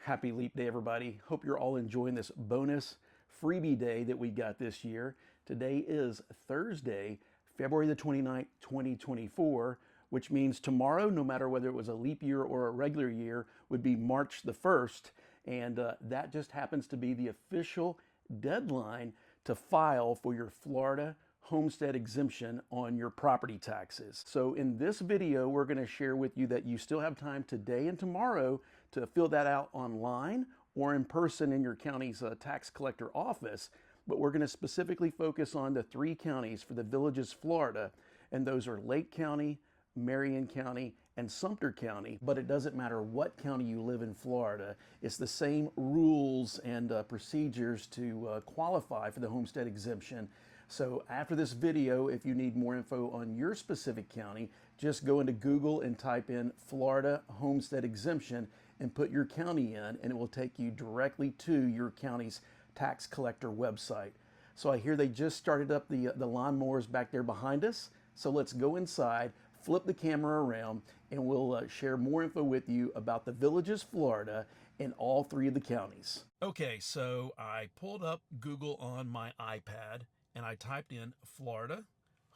Happy Leap Day, everybody. Hope you're all enjoying this bonus freebie day that we got this year. Today is Thursday, February the 29th, 2024, which means tomorrow, no matter whether it was a leap year or a regular year, would be March the 1st. And that just happens to be the official deadline to file for your Florida homestead exemption on your property taxes. So in this video, we're going to share with you that you still have time today and tomorrow to fill that out online or in person in your county's tax collector office. But we're going to specifically focus on the three counties for the Villages, Florida, and those are Lake County, Marion County, and Sumter County. But it doesn't matter what county you live in Florida. It's the same rules and procedures to qualify for the homestead exemption. So after this video, if you need more info on your specific county, just go into Google and type in Florida Homestead Exemption and put your county in, and it will take you directly to your county's tax collector website. So I hear they just started up the lawnmowers back there behind us. So let's go inside, flip the camera around, and we'll share more info with you about the Villages, Florida, in all three of the counties. Okay, so I pulled up Google on my iPad, and I typed in Florida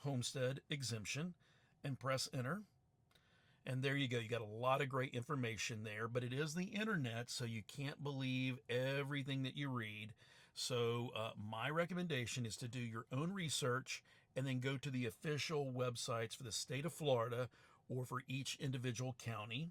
Homestead Exemption and press enter. And there you go. You got a lot of great information there, but it is the internet, so you can't believe everything that you read. So my recommendation is to do your own research and then go to the official websites for the state of Florida or for each individual county.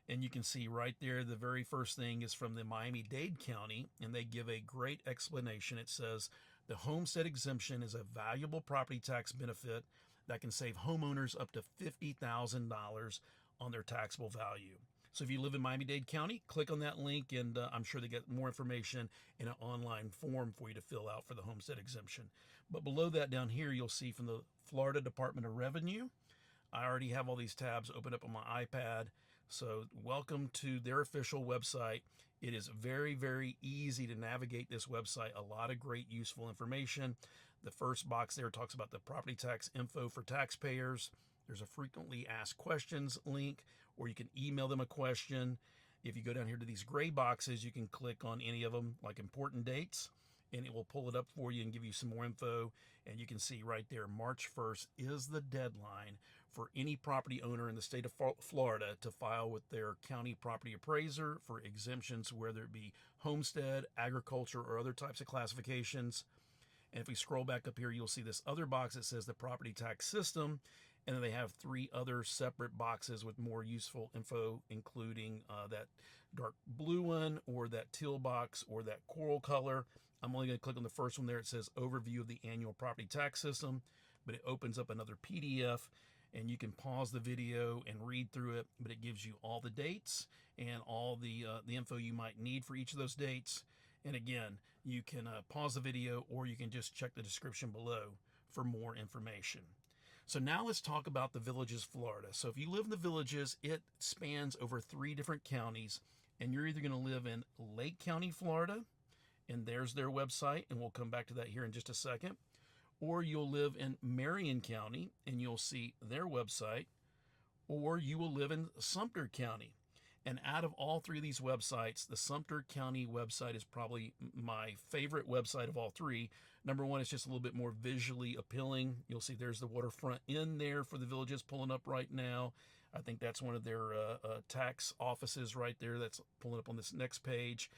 And you can see right there, the very first thing is from the Miami-Dade County, and they give a great explanation. It says, the homestead exemption is a valuable property tax benefit that can save homeowners up to $50,000 on their taxable value. So if you live in Miami-Dade County, click on that link, and I'm sure they get more information in an online form for you to fill out for the homestead exemption. But below that down here, you'll see from the Florida Department of Revenue. I already have all these tabs opened up on my iPad. So welcome to their official website. It is very, very easy to navigate this website. A lot of great useful information. The first box there talks about the property tax info for taxpayers. There's a frequently asked questions link, or you can email them a question. If you go down here to these gray boxes, you can click on any of them, like important dates, and it will pull it up for you and give you some more info. And you can see right there, March 1st is the deadline for any property owner in the state of Florida to file with their county property appraiser for exemptions, whether it be homestead, agriculture, or other types of classifications. And if we scroll back up here, you'll see this other box that says the property tax system. And then they have three other separate boxes with more useful info, including that dark blue one, or that teal box, or that coral color. I'm only going to click on the first one there. It says overview of the annual property tax system, but it opens up another PDF, and you can pause the video and read through it, but it gives you all the dates and all the info you might need for each of those dates. And again, you can pause the video, or you can just check the description below for more information. So now let's talk about the Villages, Florida. So if you live in the Villages, it spans over three different counties, and you're either going to live in Lake County, Florida, and there's their website, and we'll come back to that here in just a second. Or you'll live in Marion County, and you'll see their website. Or you will live in Sumter County. And out of all three of these websites, the Sumter County website is probably my favorite website of all three. Number one, it's just a little bit more visually appealing. You'll see there's the waterfront in there for the Villages pulling up right now. I think that's one of their tax offices right there that's pulling up on this next page.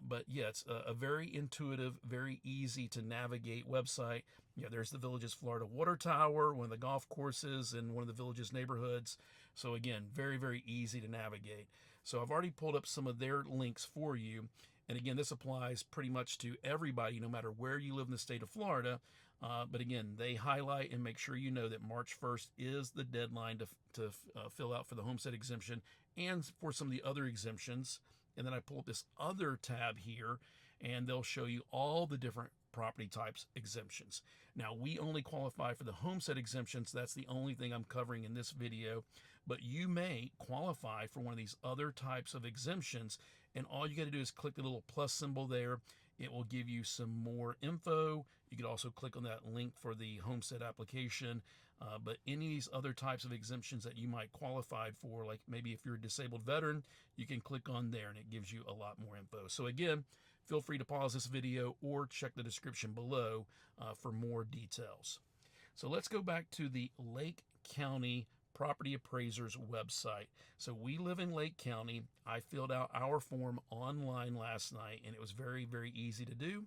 But yeah, it's a very intuitive, very easy to navigate website. Yeah, there's the Villages Florida Water Tower, one of the golf courses in one of the Villages neighborhoods. So again, very, very easy to navigate. So I've already pulled up some of their links for you. And again, this applies pretty much to everybody, no matter where you live in the state of Florida. But again, they highlight and make sure you know that March 1st is the deadline to fill out for the homestead exemption and for some of the other exemptions. And then I pull up this other tab here, and they'll show you all the different property types exemptions. Now, we only qualify for the homestead exemptions. That's the only thing I'm covering in this video. But you may qualify for one of these other types of exemptions, and all you got to do is click the little plus symbol there. It will give you some more info. You could also click on that link for the homestead application. But any of these other types of exemptions that you might qualify for, like maybe if you're a disabled veteran, you can click on there and it gives you a lot more info. So again, feel free to pause this video or check the description below for more details. So let's go back to the Lake County Property Appraiser's website. So we live in Lake County. I filled out our form online last night, and it was very, very easy to do.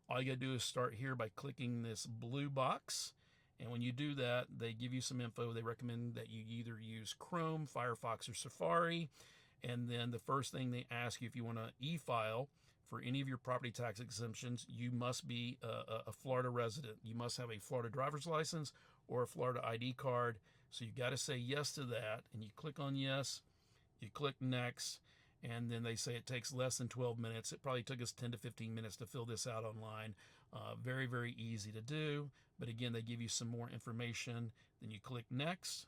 All you gotta do is start here by clicking this blue box. And when you do that, they give you some info. They recommend that you either use Chrome, Firefox, or Safari. And then the first thing they ask you, if you want to e-file for any of your property tax exemptions, you must be a Florida resident. You must have a Florida driver's license or a Florida ID card. So you got to say yes to that. And you click on yes, you click next, and then they say it takes less than 12 minutes. It probably took us 10 to 15 minutes to fill this out online. Very, very easy to do. But again, they give you some more information. Then you click next,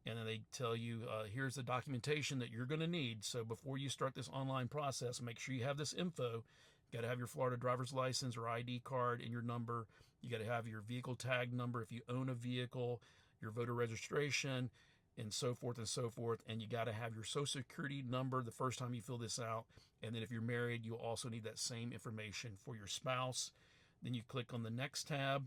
and then they tell you, here's the documentation that you're going to need. So before you start this online process, make sure you have this info. You got to have your Florida driver's license or ID card and your number. You got to have your vehicle tag number if you own a vehicle, your voter registration, and so forth and so forth. And you got to have your social security number the first time you fill this out. And then if you're married, you'll also need that same information for your spouse. Then you click on the next tab,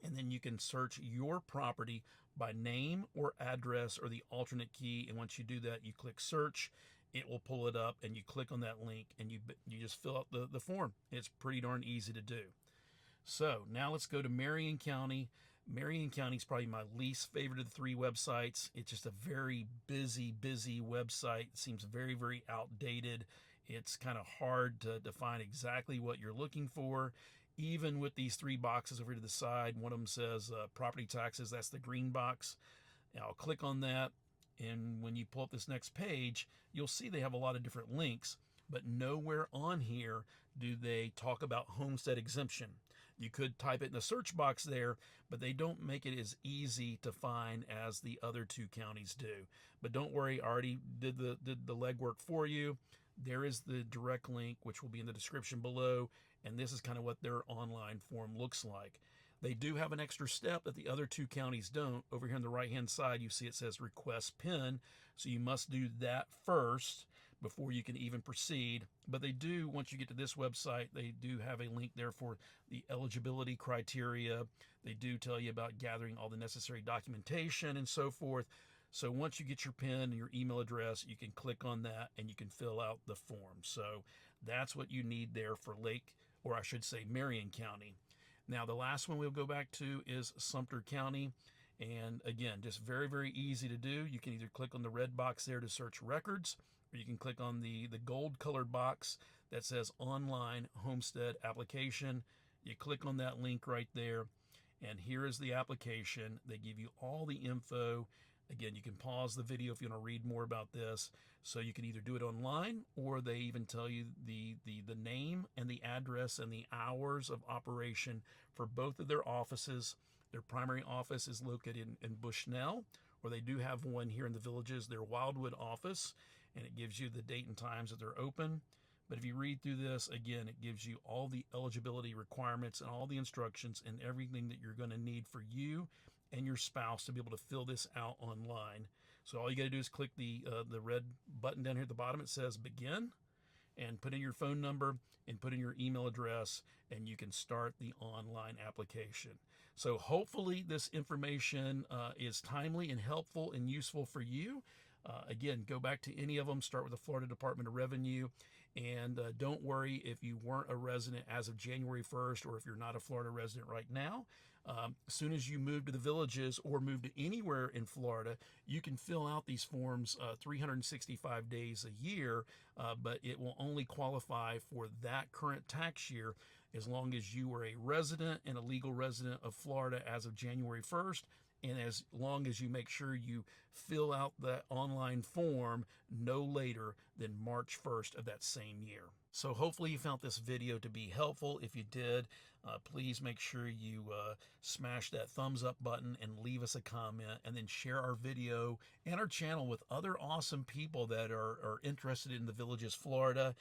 and then you can search your property by name or address or the alternate key. And once you do that, you click search. It will pull it up, and you click on that link, and you just fill out the form. It's pretty darn easy to do. So now let's go to Marion County. Marion County is probably my least favorite of the three websites. It's just a very busy website. It seems very, very outdated. It's kind of hard to define exactly what you're looking for. Even with these three boxes over to the side, one of them says property taxes. That's the green box. Now I'll click on that, and when you pull up this next page, you'll see they have a lot of different links, but nowhere on here do they talk about homestead exemption. You could type it in the search box there, but they don't make it as easy to find as the other two counties do. But don't worry, I already did the legwork for you. There is the direct link, which will be in the description below, and this is kind of what their online form looks like. They do have an extra step that the other two counties don't. Over here on the right-hand side, you see it says request PIN, so you must do that first before you can even proceed. But they do, once you get to this website, they do have a link there for the eligibility criteria. They do tell you about gathering all the necessary documentation and so forth. So once you get your PIN and your email address, you can click on that and you can fill out the form. So that's what you need there for Lake, or I should say Marion County. Now the last one we'll go back to is Sumter County. And again, just very, very easy to do. You can either click on the red box there to search records, or you can click on the gold colored box that says online homestead application. You click on that link right there, and here is the application. They give you all the info. Again, you can pause the video if you want to read more about this. So you can either do it online, or they even tell you the name and the address and the hours of operation for both of their offices. Their primary office is located in Bushnell, or they do have one here in the Villages, their Wildwood office, and it gives you the date and times that they're open. But if you read through this, again, it gives you all the eligibility requirements and all the instructions and everything that you're going to need for you and your spouse to be able to fill this out online. So all you got to do is click the red button down here at the bottom. It says begin, and put in your phone number and put in your email address, and you can start the online application. So hopefully this information is timely and helpful and useful for you. Again, go back to any of them, start with the Florida Department of Revenue, and don't worry if you weren't a resident as of January 1st, or if you're not a Florida resident right now. As soon as you move to the Villages or move to anywhere in Florida, you can fill out these forms 365 days a year, but it will only qualify for that current tax year as long as you were a resident and a legal resident of Florida as of January 1st, and as long as you make sure you fill out that online form no later than March 1st of that same year. So hopefully you found this video to be helpful. If you did, please make sure you smash that thumbs up button and leave us a comment, and then share our video and our channel with other awesome people that are interested in the Villages, Florida.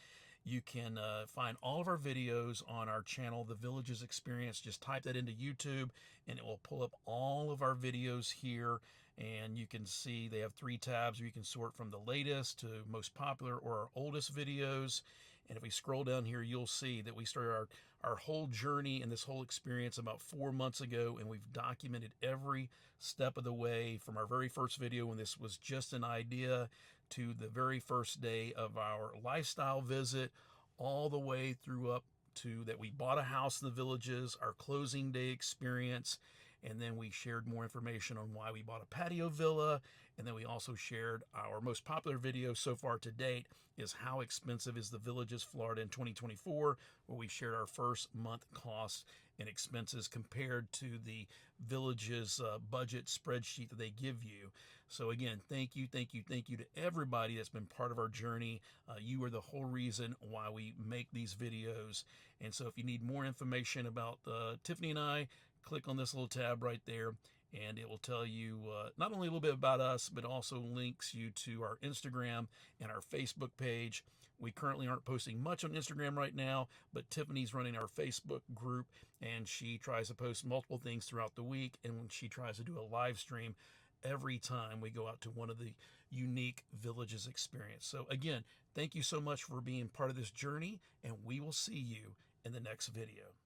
You can find all of our videos on our channel, The Villages Experience. Just type that into YouTube and it will pull up all of our videos here. And you can see they have 3 tabs where you can sort from the latest to most popular or our oldest videos. And if we scroll down here, you'll see that we started our whole journey and this whole experience about 4 months ago, and we've documented every step of the way from our very first video when this was just an idea to the very first day of our lifestyle visit, all the way through up to that we bought a house in the Villages, our closing day experience, and then we shared more information on why we bought a patio villa. And then we also shared our most popular video so far to date is how expensive is the Villages, Florida in 2024, where we shared our first month costs and expenses compared to the Villages budget spreadsheet that they give you. So again, thank you to everybody that's been part of our journey. You are the whole reason why we make these videos. And so if you need more information about Tiffany and I, click on this little tab right there, and it will tell you not only a little bit about us, but also links you to our Instagram and our Facebook page. We currently aren't posting much on Instagram right now, but Tiffany's running our Facebook group, and she tries to post multiple things throughout the week, and she tries to do a live stream every time we go out to one of the unique Villages experience. So again, thank you so much for being part of this journey, and we will see you in the next video.